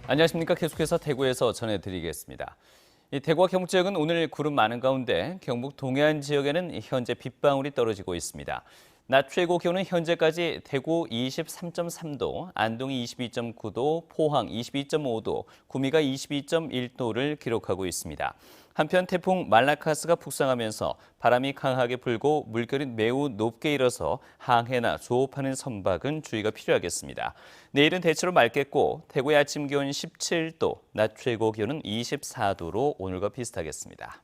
안녕하십니까. 계속해서 대구에서 전해드리겠습니다. 이 대구와 경북 지역은 오늘 구름 많은 가운데 경북 동해안 지역에는 현재 빗방울이 떨어지고 있습니다. 낮 최고 기온은 현재까지 대구 23.3도, 안동이 22.9도, 포항 22.5도, 구미가 22.1도를 기록하고 있습니다. 한편 태풍 말라카스가 북상하면서 바람이 강하게 불고 물결이 매우 높게 일어서 항해나 조업하는 선박은 주의가 필요하겠습니다. 내일은 대체로 맑겠고 대구의 아침 기온 17도, 낮 최고 기온은 24도로 오늘과 비슷하겠습니다.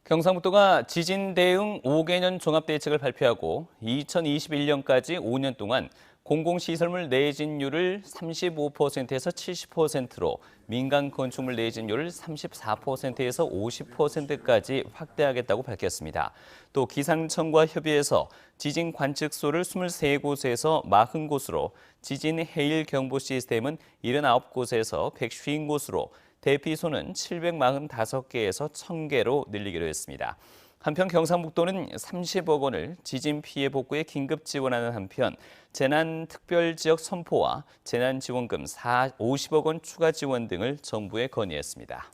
경상북도가 지진 대응 5개년 종합대책을 발표하고 2021년까지 5년 동안 공공시설물 내진율을 35%에서 70%로 민간 건축물 내진율을 34%에서 50%까지 확대하겠다고 밝혔습니다. 또 기상청과 협의해서 지진 관측소를 23곳에서 40곳으로 지진 해일 경보 시스템은 79곳에서 150곳으로 대피소는 745개에서 1000개로 늘리기로 했습니다. 한편 경상북도는 30억 원을 지진 피해 복구에 긴급 지원하는 한편 재난특별지역 선포와 재난지원금 50억 원 추가 지원 등을 정부에 건의했습니다.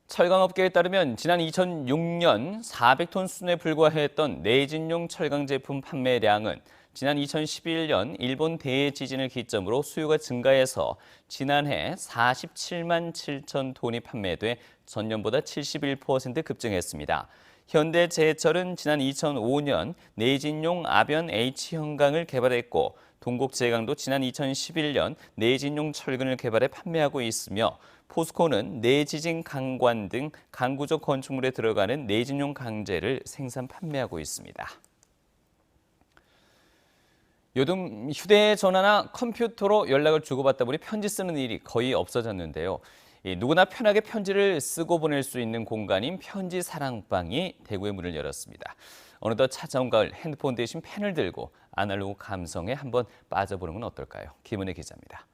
철강업계에 따르면 지난 2006년 400톤 수준에 불과했던 내진용 철강 제품 판매량은 지난 2011년 일본 대지진을 기점으로 수요가 증가해서 지난해 47만 7천 톤이 판매돼 전년보다 71% 급증했습니다. 현대제철은 지난 2005년 내진용 아변 H형강을 개발했고 동국제강도 지난 2011년 내진용 철근을 개발해 판매하고 있으며 포스코는 내지진 강관 등 강구조 건축물에 들어가는 내진용 강재를 생산 판매하고 있습니다. 요즘 휴대전화나 컴퓨터로 연락을 주고받다 보니 편지 쓰는 일이 거의 없어졌는데요. 누구나 편하게 편지를 쓰고 보낼 수 있는 공간인 편지 사랑방이 대구에 문을 열었습니다. 어느덧 찾아온 가을 핸드폰 대신 펜을 들고 아날로그 감성에 한번 빠져보는 건 어떨까요? 김은혜 기자입니다.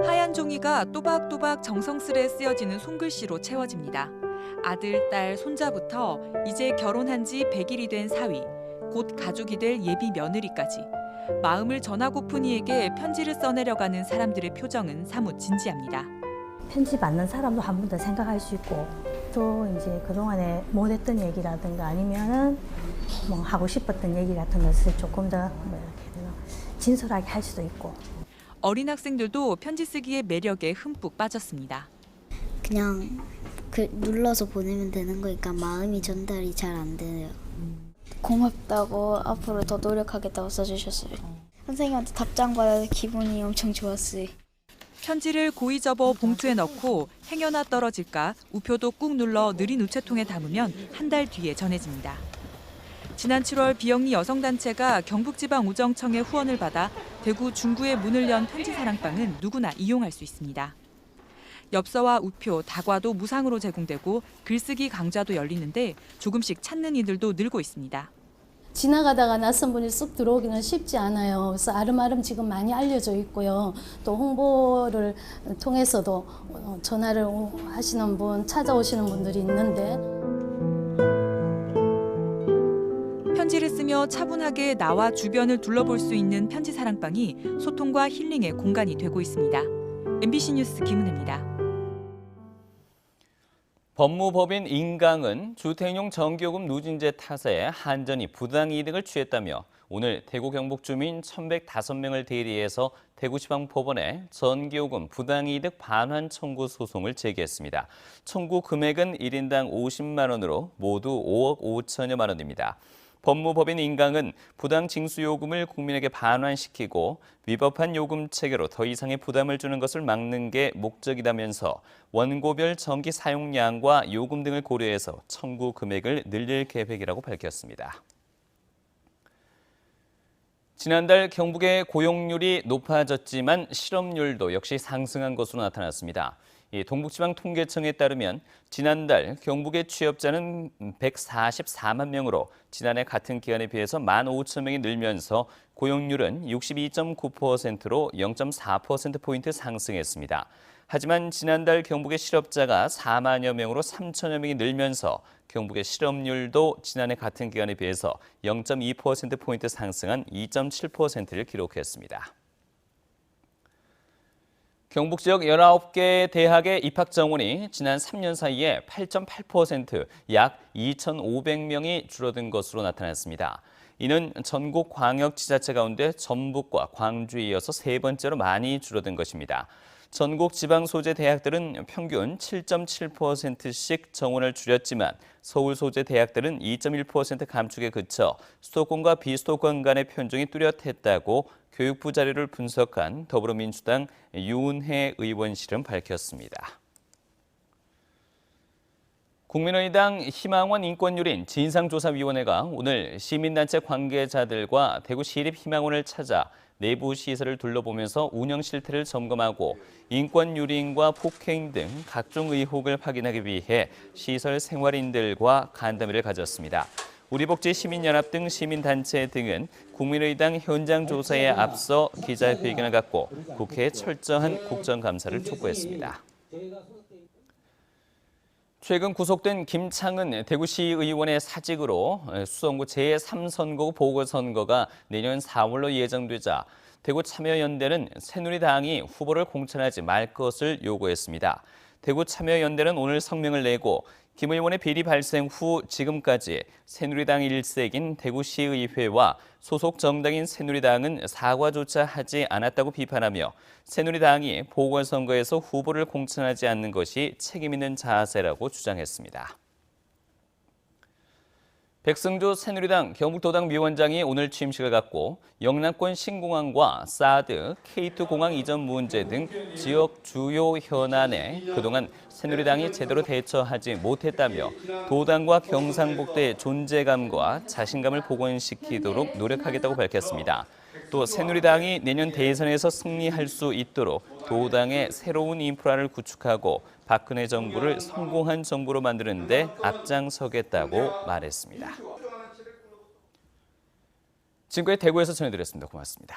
하얀 종이가 또박또박 정성스레 쓰여지는 손글씨로 채워집니다. 아들, 딸, 손자부터 이제 결혼한 지 100일이 된 사위, 곧 가족이 될 예비 며느리까지 마음을 전하고픈 이에게 편지를 써내려가는 사람들의 표정은 사뭇 진지합니다. 편지 받는 사람도 한 번 더 생각할 수 있고 또 이제 그동안에 못했던 얘기라든가 아니면은 뭐 하고 싶었던 얘기 같은 것을 조금 더 진솔하게 할 수도 있고. 어린 학생들도 편지 쓰기의 매력에 흠뻑 빠졌습니다. 그냥 눌러서 보내면 되는 거니까 마음이 전달이 잘 안 돼요. 고맙다고 앞으로 더 노력하겠다고 써주셨어요. 선생님한테 답장 받아서 기분이 엄청 좋았어요. 편지를 고이 접어 봉투에 넣고 행여나 떨어질까 우표도 꾹 눌러 느린 우체통에 담으면 한 달 뒤에 전해집니다. 지난 7월 비영리 여성단체가 경북지방우정청의 후원을 받아 대구 중구에 문을 연 편지사랑방은 누구나 이용할 수 있습니다. 엽서와 우표, 다과도 무상으로 제공되고 글쓰기 강좌도 열리는데 조금씩 찾는 이들도 늘고 있습니다. 지나가다가 낯선 분이 쑥 들어오기는 쉽지 않아요. 그래서 아름아름 지금 많이 알려져 있고요. 또 홍보를 통해서도 전화를 하시는 분, 찾아오시는 분들이 있는데. 편지를 쓰며 차분하게 나와 주변을 둘러볼 수 있는 편지사랑방이 소통과 힐링의 공간이 되고 있습니다. MBC 뉴스 김은혜입니다. 법무법인 인강은 주택용 전기요금 누진제 탓에 한전이 부당이득을 취했다며 오늘 대구 경북 주민 1,105명을 대리해서 대구지방법원에 전기요금 부당이득 반환 청구 소송을 제기했습니다. 청구 금액은 1인당 50만 원으로 모두 5억 5천여만 원입니다. 법무법인 인강은 부당 징수요금을 국민에게 반환시키고 위법한 요금 체계로 더 이상의 부담을 주는 것을 막는 게 목적이라면서 원고별 전기 사용량과 요금 등을 고려해서 청구 금액을 늘릴 계획이라고 밝혔습니다. 지난달 경북의 고용률이 높아졌지만 실업률도 역시 상승한 것으로 나타났습니다. 이 동북지방통계청에 따르면 지난달 경북의 취업자는 144만 명으로 지난해 같은 기간에 비해서 15,000명이 늘면서 고용률은 62.9%로 0.4%포인트 상승했습니다. 하지만 지난달 경북의 실업자가 4만여 명으로 3천여 명이 늘면서 경북의 실업률도 지난해 같은 기간에 비해서 0.2%포인트 상승한 2.7%를 기록했습니다. 경북 지역 19개 대학의 입학 정원이 지난 3년 사이에 8.8%, 약 2,500명이 줄어든 것으로 나타났습니다. 이는 전국 광역지자체 가운데 전북과 광주에 이어서 세 번째로 많이 줄어든 것입니다. 전국 지방 소재 대학들은 평균 7.7%씩 정원을 줄였지만 서울 소재 대학들은 2.1% 감축에 그쳐 수도권과 비수도권 간의 편중이 뚜렷했다고 교육부 자료를 분석한 더불어민주당 유은혜 의원실은 밝혔습니다. 국민의당 희망원 인권유린 진상조사위원회가 오늘 시민단체 관계자들과 대구시립희망원을 찾아 내부 시설을 둘러보면서 운영 실태를 점검하고 인권유린과 폭행 등 각종 의혹을 확인하기 위해 시설 생활인들과 간담회를 가졌습니다. 우리복지시민연합 등 시민단체 등은 국민의당 현장 조사에 앞서 기자회견을 갖고 국회에 철저한 국정감사를 촉구했습니다. 최근 구속된 김창은 대구시의원의 사직으로 수성구 제3선거구 보궐선거가 내년 4월로 예정되자 대구참여연대는 새누리당이 후보를 공천하지 말 것을 요구했습니다. 대구참여연대는 오늘 성명을 내고 김 의원의 비리 발생 후 지금까지 새누리당 일색인 대구시의회와 소속 정당인 새누리당은 사과조차 하지 않았다고 비판하며 새누리당이 보궐선거에서 후보를 공천하지 않는 것이 책임 있는 자세라고 주장했습니다. 백승조 새누리당 경북도당위원장이 오늘 취임식을 갖고 영남권 신공항과 사드, K2공항 이전 문제 등 지역 주요 현안에 그동안 새누리당이 제대로 대처하지 못했다며 도당과 경상북도의 존재감과 자신감을 복원시키도록 노력하겠다고 밝혔습니다. 또 새누리당이 내년 대선에서 승리할 수 있도록 도당의 새로운 인프라를 구축하고 박근혜 정부를 성공한 정부로 만드는 데 앞장서겠다고 말했습니다. 지금까지 대구에서 전해드렸습니다. 고맙습니다.